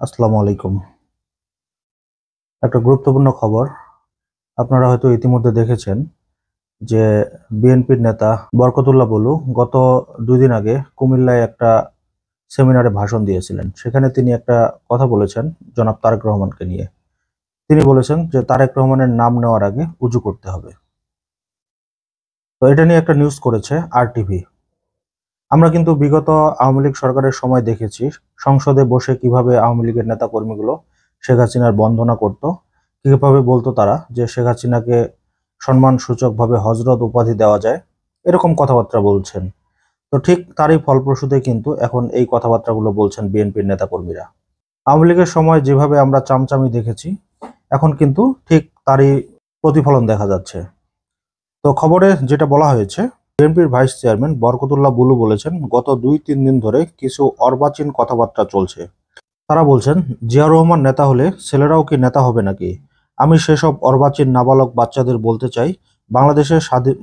আসসালামু আলাইকুম। একটা গুরুত্বপূর্ণ খবর। আপনারা হয়তো ইতিমধ্যে দেখেছেন যে বিএনপির নেতা বরকতুল্লাহ বুলু গত ২ দিন আগে কুমিল্লায় একটা সেমিনারে ভাষণ দিয়েছিলেন। সেখানে তিনি একটা কথা বলেছেন জনাব তারেক রহমানকে নিয়ে। তিনি বলেছেন যে তারেক রহমানের নাম নেওয়ার আগে উজু করতে হবে। তো এটা নিয়ে একটা নিউজ করেছে আরটিভি। আমরা কিন্তু বিগত আওয়ামী লীগ সরকারের সময় দেখেছি সংসদে বসে কিভাবে আওয়ামী লীগের নেতা কর্মীগুলো শেখ হাসিনার বন্দনা করত, কিভাবে বলতো তারা যে শেখ হাসিনাকে সম্মানসূচকভাবে হজরত উপাধি দেওয়া যায়, এরকম কথাবার্তা বলছেন। তো ঠিক তারই ফলপ্রসূতে কিন্তু এখন এই কথাবার্তাগুলো বলছেন বিএনপির নেতা কর্মীরা। আওয়ামী লীগের সময় যেভাবে আমরা চামচামি দেখেছি, এখন কিন্তু ঠিক তারই প্রতিফলন দেখা যাচ্ছে। তো খবরে যেটা বলা হয়েছে, বিএনপির ভাইস চেয়ারম্যান বরকতুল্লাহ বুলু বলেছেন গত ২-৩ দিন ধরে কিছু অর্বাচীন কথাবার্তা চলছে। তারা বলছেন জিয়া রহমান নেতা হলে ছেলেরাও কি নেতা হবে নাকি? আমি সেসব অর্বাচীন নাবালক বাচ্চাদের বলতে চাই, বাংলাদেশের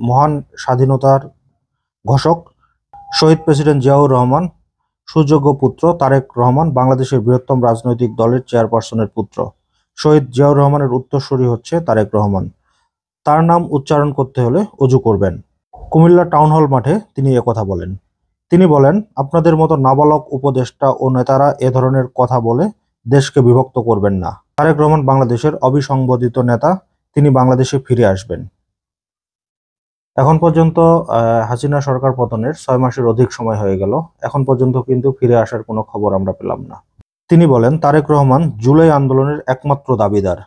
মহান স্বাধীনতার ঘোষক শহীদ প্রেসিডেন্ট জিয়াউর রহমান সুযোগ্য পুত্র তারেক রহমান বাংলাদেশের বৃহত্তম রাজনৈতিক দলের চেয়ারপারসনের পুত্র। শহীদ জিয়াউর রহমানের উত্তরসূরি হচ্ছে তারেক রহমান। তার নাম উচ্চারণ করতে হলে অজু করবেন। কুমিল্লা টাউন হল মাঠে তিনি একথা বলেন। তিনি বলেন, আপনাদের মতো নাবালক উপদেষ্টা ও নেতারা এ ধরনের কথা বলে দেশকে বিভক্ত করবেন না। তারেক রহমান বাংলাদেশের অবিসংবাদিত নেতা, তিনি বাংলাদেশে ফিরে আসবেন। এখন পর্যন্ত হাসিনা সরকার পতনের ৬ মাসের অধিক সময় হয়ে গেল, এখন পর্যন্ত কিন্তু ফিরে আসার কোনো খবর আমরা পেলাম না। তিনি বলেন তারেক রহমান জুলাই আন্দোলনের একমাত্র দাবিদার।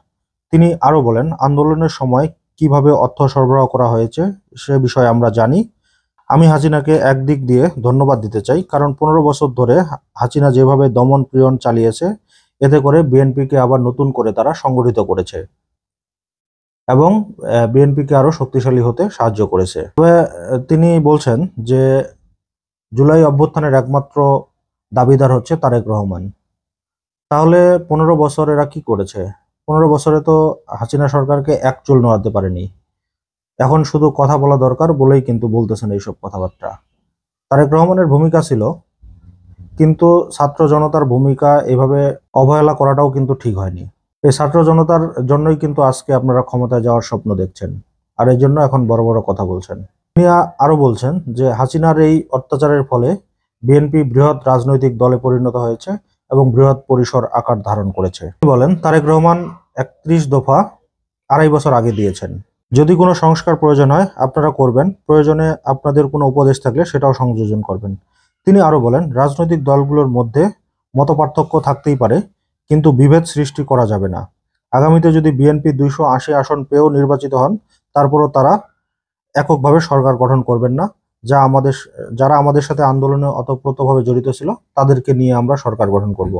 তিনি আরো বলেন, আন্দোলনের সময় কিভাবে অর্থ সরবরাহ করা হয়েছে সে বিষয়ে আমরা জানি। আমি হাসিনাকে একদিক দিয়ে ধন্যবাদ দিতে চাই, কারণ ১৫ বছর ধরে হাসিনা যেভাবে দমন পীড়ন চালিয়েছে, এতে করে বিএনপিকে আবার নতুন করে তারা সংগঠিত করেছে এবং বিএনপিকে আরো শক্তিশালী হতে সাহায্য করেছে। তবে তিনি বলছেন যে জুলাই অভ্যুত্থানের একমাত্র দাবিদার হচ্ছে তারেক রহমান। তাহলে ১৫ বছর এরা কি করেছে? ১৫ বছরে তো হাসিনা সরকারকে এক চুল নড়াতে পারেনি। এখন শুধু কথা বলা দরকার বলেই কিন্তু বলতেছেন এইসব কথাবার্তা। তারেক রহমানের ভূমিকা ছিল, কিন্তু ছাত্র জনতার ভূমিকা এভাবে অবহেলা করাটাও কিন্তু ঠিক হয়নি। এই ছাত্র জনতার জন্যই কিন্তু আজকে আপনারা ক্ষমতায় যাওয়ার স্বপ্ন দেখছেন, আর এই জন্য এখন বড় বড় কথা বলছেন। তিনি আরো বলছেন যে হাসিনার এই অত্যাচারের ফলে বিএনপি বৃহৎ রাজনৈতিক দলে পরিণত হয়েছে এবং বৃহৎ পরিসর আকার ধারণ করেছে। তিনি বলেন তারেক রহমান ৩১ দফা ২.৫ বছর আগে দিয়েছেন। যদি কোনো সংস্কার প্রয়োজন হয় আপনারা করবেন, প্রয়োজনে আপনাদের কোনো উপদেশ থাকলে সেটাও সংযোজন করবেন। তিনি আরো বলেন রাজনৈতিক দলগুলোর মধ্যে মতপার্থক্য থাকতেই পারে, কিন্তু বিভেদ সৃষ্টি করা যাবে না। আগামীতে যদি বিএনপি ২৮০ আসন পেয়েও নির্বাচিত হন, তারপরও তারা এককভাবে সরকার গঠন করবেন না। যারা আমাদের সাথে আন্দোলনে ওতপ্রোতভাবে জড়িত ছিল তাদেরকে নিয়ে আমরা সরকার গঠন করব।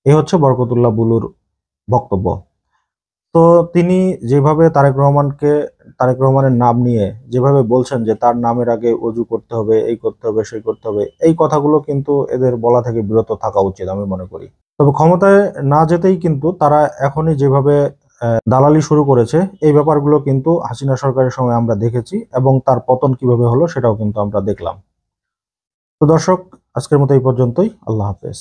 এই হচ্ছে বরকতুল্লাহ বুলুর বক্তব্য। তো তিনি যেভাবে তারেক রহমানের নাম নিয়ে যেভাবে বলছেন যে তার নামের আগে অজু করতে হবে, এই করতে হবে, সেই করতে হবে, এই কথাগুলো কিন্তু এদের বলা থেকে বিরত থাকা উচিত আমি মনে করি। তবে ক্ষমতায় না যেতেই কিন্তু তারা এখনই যেভাবে দালালি শুরু করেছে, এই ব্যাপারগুলো কিন্তু হাসিনা সরকারের সময় আমরা দেখেছি এবং তার পতন কিভাবে হলো সেটাও কিন্তু আমরা দেখলাম। তো দর্শক, আজকের মতো এই পর্যন্তই। আল্লাহ হাফেজ।